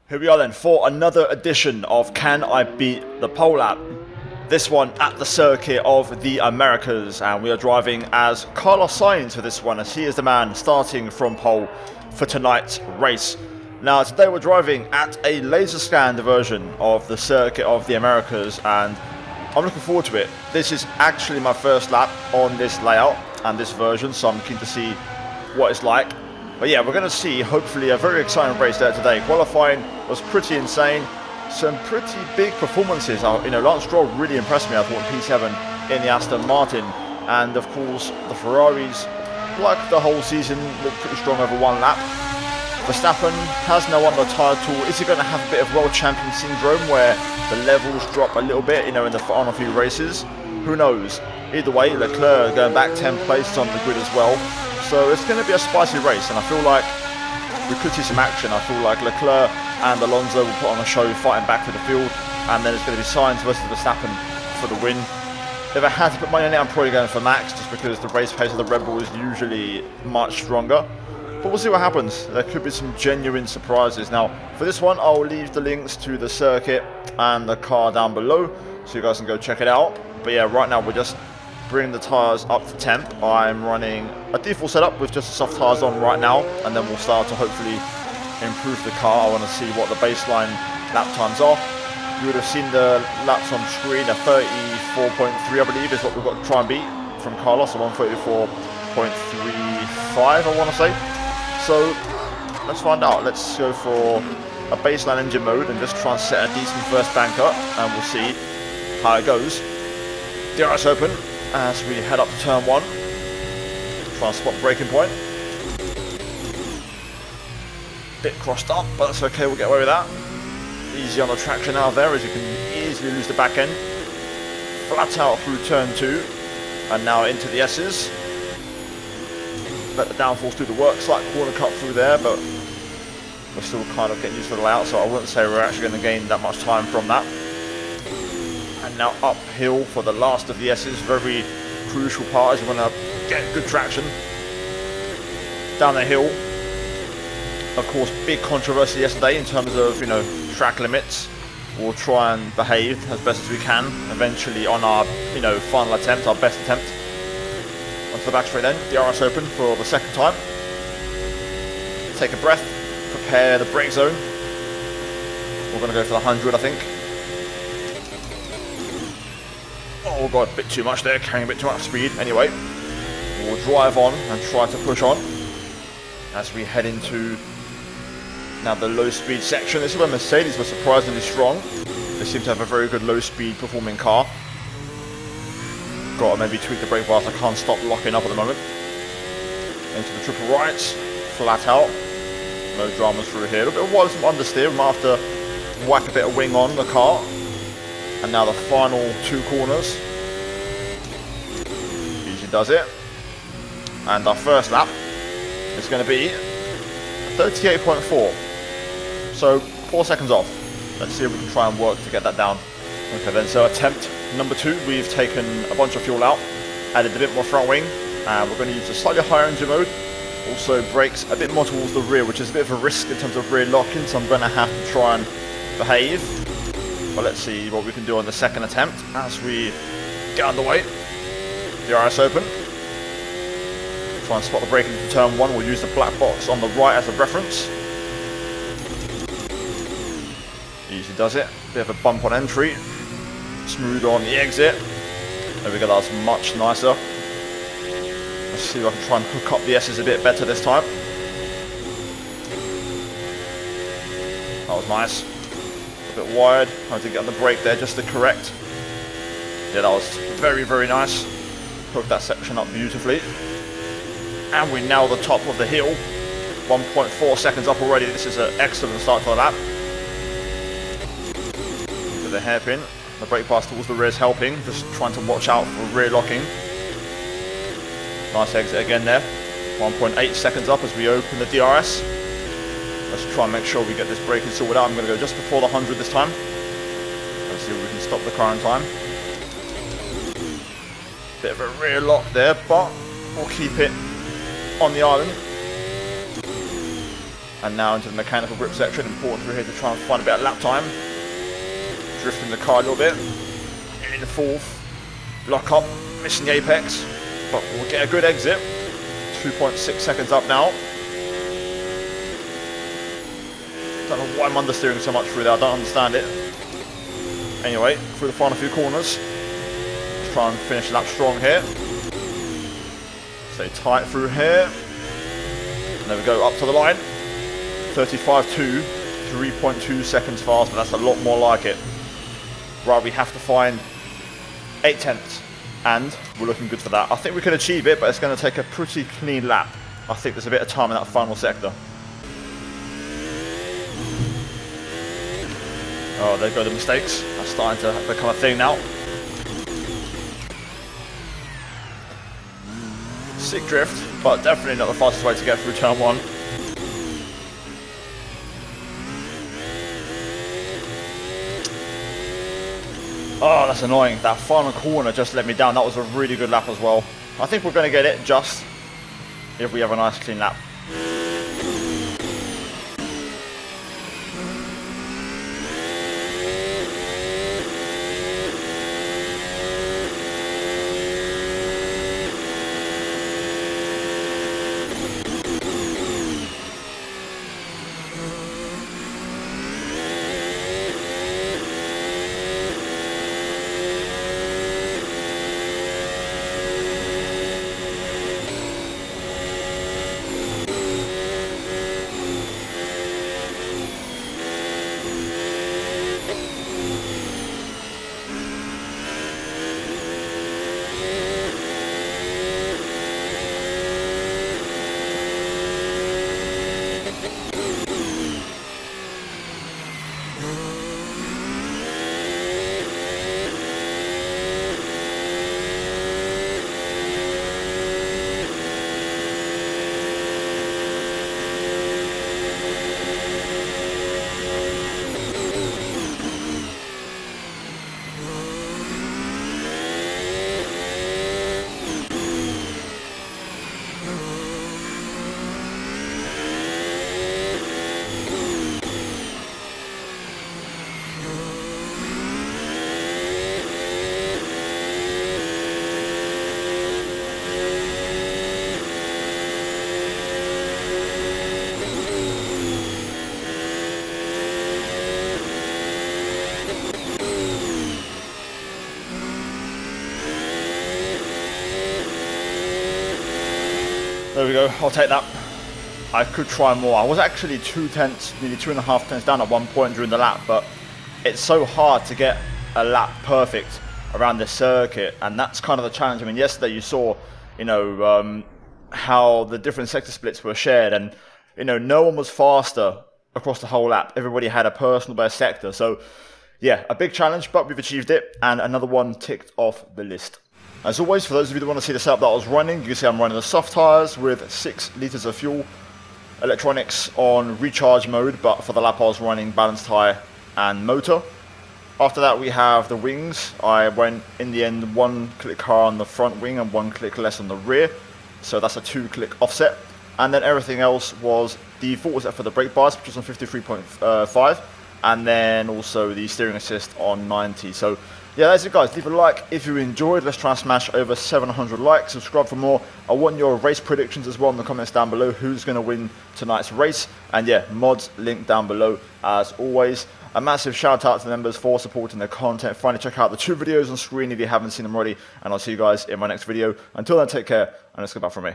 Here we are then for another edition of Can I Beat the Pole Lap? This one at the circuit of the Americas, and we are driving as Carlos Sainz for this one, as he is the man starting from pole for tonight's race. Now today we're driving at a laser scanned version of the circuit of the Americas, and I'm looking forward to it. This is actually my first lap on this layout and this version, so I'm keen to see what it's like. But yeah, we're going to see hopefully a very exciting race there today. Qualifying was pretty insane. Some pretty big performances. Lance Stroll really impressed me, I thought, in P7 in the Aston Martin. And of course, the Ferraris, like the whole season, look pretty strong over one lap. Verstappen has now won the title. Is he going to have a bit of world champion syndrome where the levels drop a little bit, on a few races? Who knows? Either way, Leclerc going back 10 places on the grid as well. So it's going to be a spicy race, and I feel like we could see some action. I feel like Leclerc and Alonso will put on a show fighting back to the field, and then it's going to be Sainz versus Verstappen for the win. If I had to put money on it, I'm probably going for Max, just because the race pace of the Red Bull is usually much stronger. But we'll see what happens. There could be some genuine surprises. Now, for this one, I'll leave the links to the circuit and the car down below, so you guys can go check it out. But yeah, right now we're just bringing the tyres up to temp. I'm running a default setup with just the soft tyres on right now, and then we'll start to hopefully improve the car. I want to see what the baseline lap times are. You would have seen the laps on screen. A 34.3, I believe, is what we've got to try and beat from Carlos, a 134.35, I want to say. So let's find out. Let's go for a baseline engine mode and just try and set a decent first bank up, and we'll see how it goes. DRS open as we head up to turn 1. Try and spot the braking point. Bit crossed up, but that's okay, we'll get away with that. Easy on the traction out there, as you can easily lose the back end. Flat out through turn 2, and now into the S's. Let the downforce do the work, slight corner cut through there, but we're still kind of getting used to the layout, so I wouldn't say we're actually going to gain that much time from that. And now uphill for the last of the S's, very crucial part as you want to get good traction down the hill. Of course, big controversy yesterday in terms of track limits. We'll try and behave as best as we can eventually on our final attempt, our best attempt. Onto the back straight then, DRS open for the second time. Take a breath, prepare the brake zone. We're going to go for the 100, I think. Oh god, a bit too much there, carrying a bit too much speed. Anyway, we'll drive on and try to push on as we head into now the low speed section. This is where Mercedes was surprisingly strong. They seem to have a very good low speed performing car. Got to maybe tweak the brake bars. I can't stop locking up at the moment. Into the triple rights, flat out. No dramas through here. A little bit of wide some understeer. We might have to whack a bit of wing on the car. And now the final 2 corners. Easy does it. And our first lap is going to be 38.4. So 4 seconds off. Let's see if we can try and work to get that down. Okay then, so attempt number 2. We've taken a bunch of fuel out, added a bit more front wing, and we're going to use a slightly higher engine mode. Also brakes a bit more towards the rear, which is a bit of a risk in terms of rear locking, so I'm going to have to try and behave. But let's see what we can do on the second attempt as we get underway. DRS open. Try and spot the braking for turn 1. We'll use the black box on the right as a reference. Easy does it. Bit of a bump on entry. Smooth on the exit. There we go, that's much nicer. Let's see if I can try and hook up the S's a bit better this time. That was nice. A bit wide. I did get on the brake there just to correct. Yeah, that was very, very nice. Hooked that section up beautifully. And we nail the top of the hill. 1.4 seconds up already. This is an excellent start to the lap. Into the hairpin. The brake pass towards the rear is helping. Just trying to watch out for rear locking. Nice exit again there. 1.8 seconds up as we open the DRS. Let's try and make sure we get this braking sorted out. I'm going to go just before the 100 this time. Let's see if we can stop the car in time. Bit of a rear lock there, but we'll keep it on the island. And now into the mechanical grip section. Important through here to try and find a bit of lap time. Drifting the car a little bit. In the fourth. Lock up. Missing the apex. But we'll get a good exit. 2.6 seconds up now. Don't know why I'm understeering so much through there. I don't understand it. Anyway, through the final few corners. Let's try and finish the lap strong here. Stay tight through here. And there we go, up to the line. 35.2, 3.2 seconds faster. That's a lot more like it. Right, we have to find 8 tenths. And we're looking good for that. I think we can achieve it, but it's going to take a pretty clean lap. I think there's a bit of time in that final sector. Oh, there go the mistakes. That's starting to become a thing now. Sick drift, but definitely not the fastest way to get through turn 1. Oh, that's annoying. That final corner just let me down. That was a really good lap as well. I think we're going to get it just if we have a nice clean lap. There we go, I'll take that. I could try more. I was actually 2 tenths, nearly 2.5 tenths down at one point during the lap, but it's so hard to get a lap perfect around this circuit, and that's kind of the challenge. I mean, yesterday you saw, how the different sector splits were shared, and no one was faster across the whole lap. Everybody had a personal best sector, so yeah, a big challenge, but we've achieved it, and another one ticked off the list. As always, for those of you that want to see the setup that I was running, you can see I'm running the soft tyres with 6 litres of fuel, electronics on recharge mode, but for the lap I was running balanced tyre and motor. After that we have the wings. I went in the end 1 click higher on the front wing and 1 click less on the rear, so that's a 2 click offset. And then everything else was default except for the brake bars, which was on 53.5, and then also the steering assist on 90. So yeah, that's it guys. Leave a like if you enjoyed. Let's try and smash over 700 likes. Subscribe for more. I want your race predictions as well in the comments down below. Who's going to win tonight's race? And yeah, mods link down below as always. A massive shout out to the members for supporting the content. Finally, check out the 2 videos on screen if you haven't seen them already. And I'll see you guys in my next video. Until then, take care and let's go back from me.